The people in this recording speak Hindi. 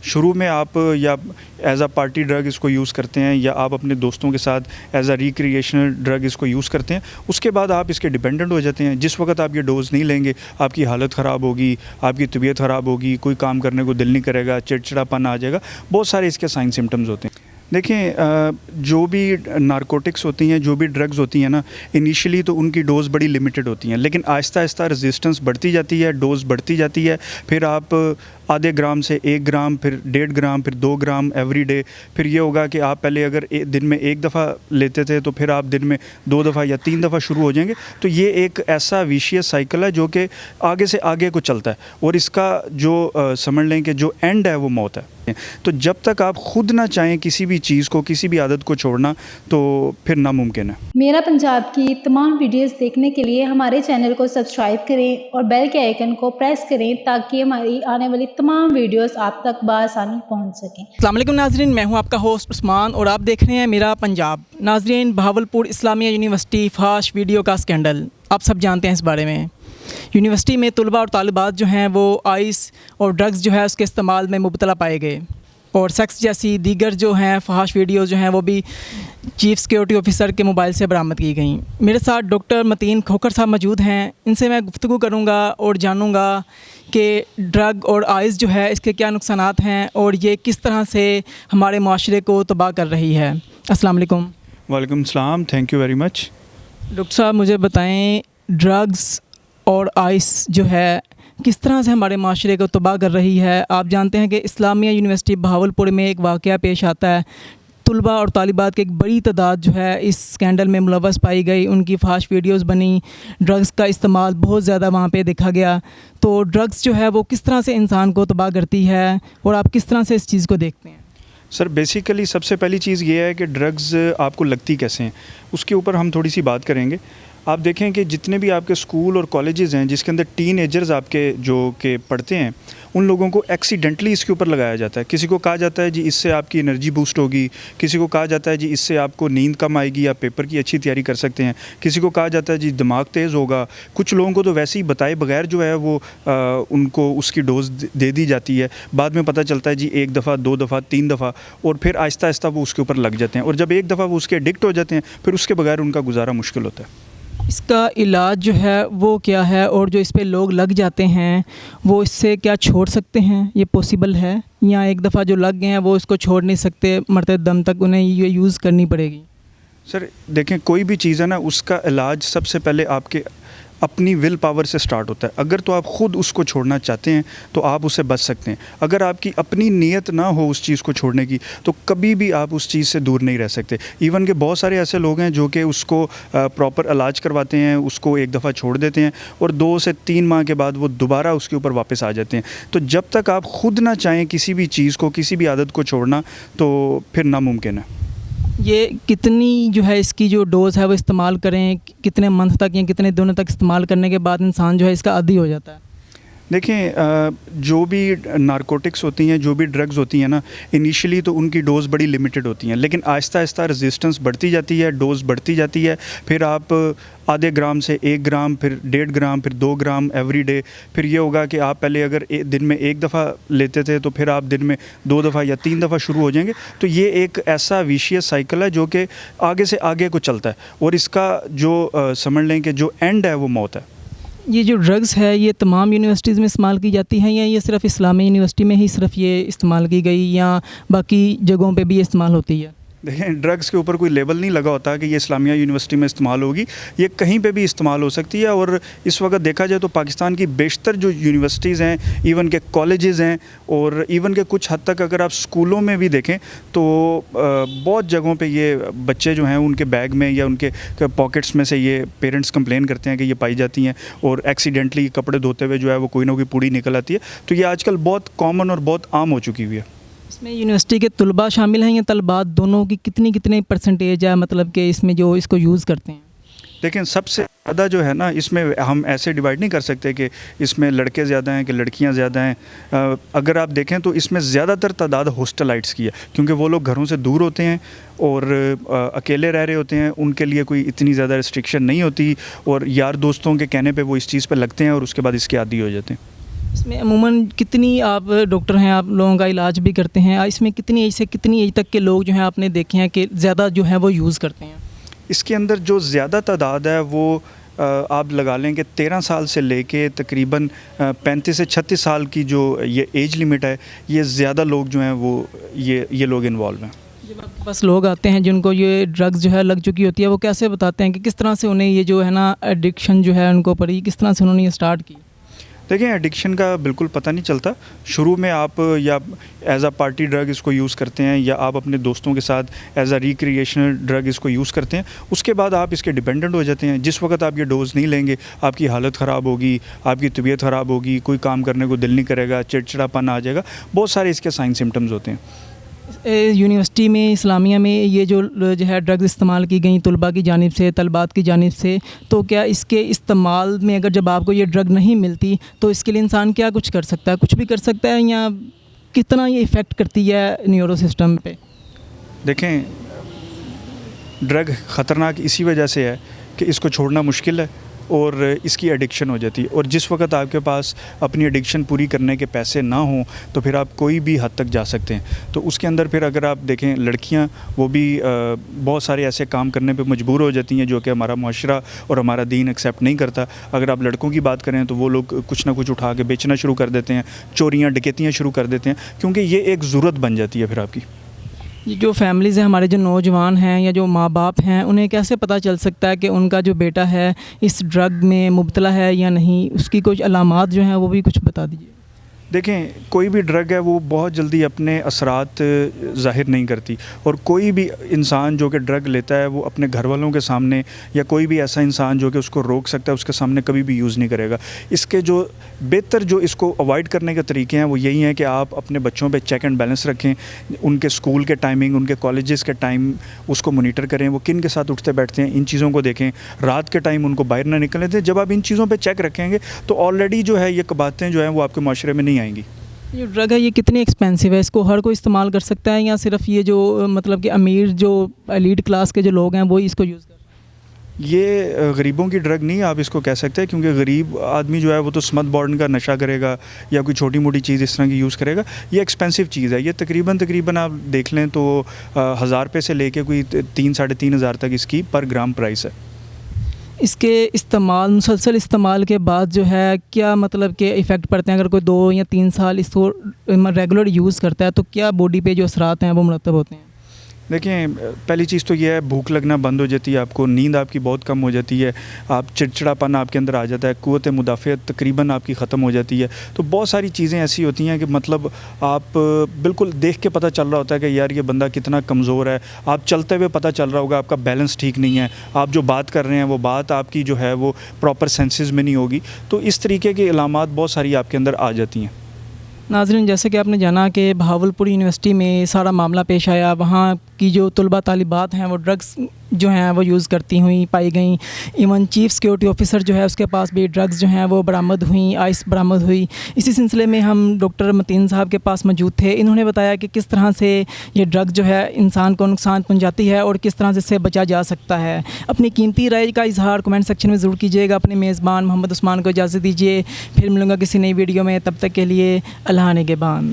शुरू में आप या एज अ पार्टी ड्रग इसको यूज़ करते हैं या आप अपने दोस्तों के साथ एज अ रिक्रिएशनल ड्रग इसको यूज़ करते हैं, उसके बाद आप इसके डिपेंडेंट हो जाते हैं। जिस वक्त आप ये डोज़ नहीं लेंगे आपकी हालत ख़राब होगी, आपकी तबीयत ख़राब होगी, कोई काम करने को दिल नहीं करेगा, चिड़चिड़ापन आ जाएगा, बहुत सारे इसके साइन सिम्टम्स होते हैं। देखें, जो भी नारकोटिक्स होती हैं, जो भी ड्रग्स होती हैं ना, इनिशियली तो उनकी डोज़ बड़ी लिमिटेड होती हैं, लेकिन आहिस्ता आहिस्ता रेजिस्टेंस बढ़ती जाती है, डोज़ बढ़ती जाती है। फिर आप आधे ग्राम से 1 ग्राम, फिर 1.5 ग्राम, फिर 2 ग्राम एवरी डे। फिर ये होगा कि आप पहले अगर दिन में 1 दफ़ा लेते थे तो फिर आप दिन में 2 दफ़ा या 3 दफ़ा शुरू हो जाएंगे। तो ये एक ऐसा विशियस साइकिल है जो कि आगे से आगे को चलता है, और इसका जो समझ लें कि जो एंड है वो मौत है। तो जब तक आप खुद ना चाहें किसी भी चीज़ को, किसी भी आदत को छोड़ना, तो फिर नामुमकिन है। मेरा पंजाब की तमाम वीडियोस देखने के लिए हमारे चैनल को सब्सक्राइब करें और बेल के आइकन को प्रेस करें ताकि हमारी आने वाली तमाम वीडियोस आप तक बासानी पहुंच सकें। अस्सलाम वालेकुम नाज़रीन, मैं हूं आपका होस्ट उस्मान और आप देख रहे हैं मेरा पंजाब। नाज़रीन, बहावलपुर इस्लामिया यूनिवर्सिटी फाश वीडियो का स्कैंडल, आप सब जानते हैं इस बारे में। यूनिवर्सिटी में तलबा और तालिबात जो हैं वो आइस और ड्रग्स जो है उसके इस्तेमाल में मुबतला पाए गए, और सेक्स जैसी दीगर जो हैं फहाश वीडियोज़ जो हैं वो भी चीफ़ सिक्योरिटी ऑफिसर के मोबाइल से बरामद की गई। मेरे साथ डॉक्टर मतीन खोखर साहब मौजूद हैं, इनसे मैं गुफ्तगू करूँगा और जानूँगा कि ड्रग और आइस जो है इसके क्या नुकसानात हैं और ये किस तरह से हमारे माशरे को तबाह कर रही है। अस्सलाम वालेकुम। वालेकुम सलाम, thank you very much. Doctor साहब, मुझे बताएं, ड्रग्स और आइस जो है किस तरह से हमारे माशरे को तबाह कर रही है। आप जानते हैं कि इस्लामिया यूनिवर्सिटी बहावलपुर में एक वाक़या पेश आता है, तलबा और तालिबात की एक बड़ी तादाद जो है इस स्कैंडल में मुलव्वस पाई गई, उनकी फाश वीडियोस बनी, ड्रग्स का इस्तेमाल बहुत ज़्यादा वहाँ पे देखा गया। तो ड्रग्स जो है वो किस तरह से इंसान को तबाह करती है और आप किस तरह से इस चीज़ को देखते हैं? सर, बेसिकली सबसे पहली चीज़ ये है कि ड्रग्स आपको लगती कैसे हैं, उसके ऊपर हम थोड़ी सी बात करेंगे। आप देखें कि जितने भी आपके स्कूल और कॉलेजेस हैं जिसके अंदर टीनेजर्स आपके जो के पढ़ते हैं, उन लोगों को एक्सीडेंटली इसके ऊपर लगाया जाता है। किसी को कहा जाता है जी इससे आपकी एनर्जी बूस्ट होगी, किसी को कहा जाता है जी इससे आपको नींद कम आएगी, आप पेपर की अच्छी तैयारी कर सकते हैं, किसी को कहा जाता है जी दिमाग तेज़ होगा। कुछ लोगों को तो वैसे ही बताए बगैर जो है वो उनको उसकी डोज दे दी जाती है। बाद में पता चलता है जी 1 दफ़ा, 2 दफ़ा, 3 दफ़ा, और फिर आहिस्ता आहिस्ता वो उसके ऊपर लग जाते हैं, और जब एक दफ़ा वो उसके एडिक्ट हो जाते हैं फिर उसके बगैर उनका गुजारा मुश्किल होता है। इसका इलाज जो है वो क्या है, और जो इस पे लोग लग जाते हैं वो इससे क्या छोड़ सकते हैं, ये पॉसिबल है, या एक दफ़ा जो लग गए हैं वो इसको छोड़ नहीं सकते, मरते दम तक उन्हें ये यूज़ करनी पड़ेगी? सर देखें, कोई भी चीज़ है ना, उसका इलाज सबसे पहले आपके अपनी विल पावर से स्टार्ट होता है। अगर तो आप ख़ुद उसको छोड़ना चाहते हैं तो आप उससे बच सकते हैं। अगर आपकी अपनी नीयत ना हो उस चीज़ को छोड़ने की तो कभी भी आप उस चीज़ से दूर नहीं रह सकते। इवन के बहुत सारे ऐसे लोग हैं जो कि उसको प्रॉपर इलाज करवाते हैं, उसको एक दफ़ा छोड़ देते हैं और 2 से 3 माह के बाद वो दोबारा उसके ऊपर वापस आ जाते हैं। तो जब तक आप ख़ुद ना चाहें किसी भी चीज़ को, किसी भी आदत को छोड़ना, तो फिर नामुमकिन है। ये कितनी जो है इसकी जो डोज़ है वो इस्तेमाल करें, कितने मंथ तक या कितने दिनों तक इस्तेमाल करने के बाद इंसान जो है इसका आदी हो जाता है? देखें, जो भी नारकोटिक्स होती हैं, जो भी ड्रग्स होती हैं ना, इनिशियली तो उनकी डोज़ बड़ी लिमिटेड होती हैं, लेकिन आहिस्ता आहिस्ता रेजिस्टेंस बढ़ती जाती है, डोज़ बढ़ती जाती है। फिर आप आधे ग्राम से 1 ग्राम, फिर 1.5 ग्राम, फिर 2 ग्राम एवरी डे। फिर ये होगा कि आप पहले अगर दिन में 1 दफ़ा लेते थे तो फिर आप दिन में 2 दफ़ा या 3 दफ़ा शुरू हो जाएंगे। तो ये एक ऐसा विशियस साइकिल है जो कि आगे से आगे को चलता है, और इसका जो समझ लें कि जो एंड है वो मौत है। ये जो ड्रग्स है ये तमाम यूनिवर्सिटीज़ में इस्तेमाल की जाती हैं, या ये सिर्फ़ इस्लामी यूनिवर्सिटी में ही सिर्फ ये इस्तेमाल की गई, या बाकी जगहों पे भी ये इस्तेमाल होती है? देखें, ड्रग्स के ऊपर कोई लेबल नहीं लगा होता कि ये इस्लामिया यूनिवर्सिटी में इस्तेमाल होगी, ये कहीं पे भी इस्तेमाल हो सकती है। और इस वक्त देखा जाए तो पाकिस्तान की बेशतर जो यूनिवर्सिटीज़ हैं, इवन के कॉलेजेस हैं, और इवन के कुछ हद तक अगर आप स्कूलों में भी देखें तो बहुत जगहों पे ये बच्चे जो हैं उनके बैग में या उनके पॉकेट्स में से ये पेरेंट्स कंप्लेन करते हैं कि ये पाई जाती हैं, और एक्सीडेंटली कपड़े धोते हुए जो है वो कोई ना कोई पूड़ी निकल आती है। तो ये आजकल बहुत कॉमन और बहुत आम हो चुकी हुई है। इसमें यूनिवर्सिटी के तलबा शामिल हैं या तलबात, दोनों की कितनी परसेंटेज है, मतलब कि इसमें जो इसको यूज़ करते हैं? लेकिन सबसे ज़्यादा जो है ना, इसमें हम ऐसे डिवाइड नहीं कर सकते कि इसमें लड़के ज़्यादा हैं कि लड़कियां ज़्यादा हैं। अगर आप देखें तो इसमें ज़्यादातर तादाद हॉस्टलाइट्स की है, क्योंकि वो लोग घरों से दूर होते हैं और अकेले रह रहे होते हैं, उनके लिए कोई इतनी ज़्यादा रिस्ट्रिक्शन नहीं होती, और यार दोस्तों के कहने पे वो इस चीज़ पे लगते हैं और उसके बाद इसके आदी हो जाते हैं। इसमें अमूमन कितनी आप डॉक्टर हैं, आप लोगों का इलाज भी करते हैं, इसमें कितनी एज से कितनी एज तक के लोग जो हैं आपने देखे हैं कि ज़्यादा जो है वो यूज़ करते हैं? इसके अंदर जो ज़्यादा तादाद है वो आप लगा लें कि 13 साल से लेके तकरीबन 35 से 36 साल की जो ये एज लिमिट है, ये ज़्यादा लोग जो हैं वो ये लोग इन्वॉल्व हैं। जब आपके पास लोग आते हैं जिनको ये ड्रग्स जो है लग चुकी होती है, वो कैसे बताते हैं कि किस तरह से उन्हें ये जो है ना एडिक्शन जो है उनको पड़ी, किस तरह से उन्होंने ये स्टार्ट की? देखें, एडिक्शन का बिल्कुल पता नहीं चलता। शुरू में आप या एज अ पार्टी ड्रग इसको यूज़ करते हैं या आप अपने दोस्तों के साथ एज अ रिक्रिएशनल ड्रग इसको यूज़ करते हैं, उसके बाद आप इसके डिपेंडेंट हो जाते हैं। जिस वक्त आप ये डोज़ नहीं लेंगे, आपकी हालत ख़राब होगी, आपकी तबीयत ख़राब होगी, कोई काम करने को दिल नहीं करेगा, चिड़चिड़ापन आ जाएगा, बहुत सारे इसके साइन सिम्टम्स होते हैं। यूनिवर्सिटी में इस्लामिया में ये जो है ड्रग्स इस्तेमाल की गई तलबा की जानिब से, तलबात की जानिब से, तो क्या इसके इस्तेमाल में अगर जब आपको ये ड्रग नहीं मिलती तो इसके लिए इंसान क्या कुछ कर सकता है? कुछ भी कर सकता है, या कितना ये इफ़ेक्ट करती है न्यूरो सिस्टम पे? देखें, ड्रग ख़तरनाक इसी वजह से है कि इसको छोड़ना मुश्किल है और इसकी एडिक्शन हो जाती है, और जिस वक्त आपके पास अपनी एडिक्शन पूरी करने के पैसे ना हों तो फिर आप कोई भी हद तक जा सकते हैं। तो उसके अंदर फिर अगर आप देखें, लड़कियां वो भी बहुत सारे ऐसे काम करने पे मजबूर हो जाती हैं जो कि हमारा माशरा और हमारा दीन एक्सेप्ट नहीं करता। अगर आप लड़कों की बात करें तो वो लोग कुछ ना कुछ उठा के बेचना शुरू कर देते हैं, चोरियाँ डकैतियाँ शुरू कर देते हैं, क्योंकि ये एक ज़रूरत बन जाती है फिर आपकी। ये जो फैमिलीज़ हैं, हमारे जो नौजवान हैं या जो माँ बाप हैं, उन्हें कैसे पता चल सकता है कि उनका जो बेटा है इस ड्रग में मुब्तला है या नहीं? उसकी कुछ अलामात जो हैं वो भी कुछ बता दीजिए। देखें, कोई भी ड्रग है वो बहुत जल्दी अपने असरात ज़ाहिर नहीं करती, और कोई भी इंसान जो कि ड्रग लेता है वो अपने घर वालों के सामने या कोई भी ऐसा इंसान जो कि उसको रोक सकता है उसके सामने कभी भी यूज़ नहीं करेगा। इसके जो बेहतर जो इसको अवॉइड करने के तरीके हैं वो यही हैं कि आप अपने बच्चों पे चेक एंड बैलेंस रखें, उनके स्कूल के टाइमिंग, उनके कॉलेजेस के टाइम उसको मोनीटर करें, वो किन के साथ उठते बैठते हैं, इन चीज़ों को देखें। रात के टाइम उनको बाहर ना निकलने दें। जब आप इन चीज़ों पर चेक रखेंगे तो ऑलरेडी जो है ये कबातें जो हैं वो आपके माशरे में नहीं आएंगी। ये ड्रग है, ये कितनी एक्सपेंसिव है? इसको हर कोई इस्तेमाल कर सकता है या सिर्फ ये जो मतलब कि अमीर जो एलीट क्लास के जो लोग हैं वो ही इसको यूज़ कर रहे हैं? ये गरीबों की ड्रग नहीं आप इसको कह सकते, क्योंकि गरीब आदमी जो है वो तो स्मथ बॉर्डन का नशा करेगा या कोई छोटी मोटी चीज़ इस तरह की यूज़ करेगा। ये एक्सपेंसिव चीज़ है। ये तकरीबन आप देख लें तो 1000 रुपये से लेके कोई 3-3.5 तक इसकी पर ग्राम प्राइस है। इसके मुसलसल इस्तेमाल के बाद जो है क्या मतलब के इफ़ेक्ट पड़ते हैं? अगर कोई 2 या 3 साल इसको रेगुलर यूज़ करता है तो क्या बॉडी पे जो असरात हैं वो मुरतब होते हैं? देखिए, पहली चीज़ तो ये है, भूख लगना बंद हो जाती है, आपको नींद आपकी बहुत कम हो जाती है, आप चिड़चिड़ापन आपके अंदर आ जाता है, क़ुव्वत मुदाफ़अत तकरीबन आपकी ख़त्म हो जाती है। तो बहुत सारी चीज़ें ऐसी होती हैं कि मतलब आप बिल्कुल देख के पता चल रहा होता है कि यार ये बंदा कितना कमज़ोर है। आप चलते हुए पता चल रहा होगा आपका बैलेंस ठीक नहीं है, आप जो बात कर रहे हैं वो बात आपकी जो है वो प्रॉपर सेंसेस में नहीं होगी। तो इस तरीके की अलामात बहुत सारी आपके अंदर आ जाती हैं। नाज़रीन, जैसे कि आपने जाना कि बहावलपुर यूनिवर्सिटी में सारा मामला पेश आया, वहाँ की जो तलबा तालिबात हैं वो ड्रग्स जो हैं वो यूज़ करती हुई पाई गई। इवन चीफ़ सिक्योरिटी ऑफिसर जो है उसके पास भी ड्रग्स जो हैं वो बरामद हुई, आइस बरामद हुई। इसी सिलसिले में हम डॉक्टर मतीन साहब के पास मौजूद थे। इन्होंने बताया कि किस तरह से ये ड्रग जो है इंसान को नुकसान पहुँचाती है और किस तरह से इससे बचा जा सकता है। अपनी कीमती राय का इजहार कमेंट सेक्शन में ज़रूर कीजिएगा। अपने मेज़बान मोहम्मद उस्मान को इजाज़त दीजिए, फिर मिलूँगा किसी नई वीडियो में। तब तक के लिए अल्लाह निगहबान।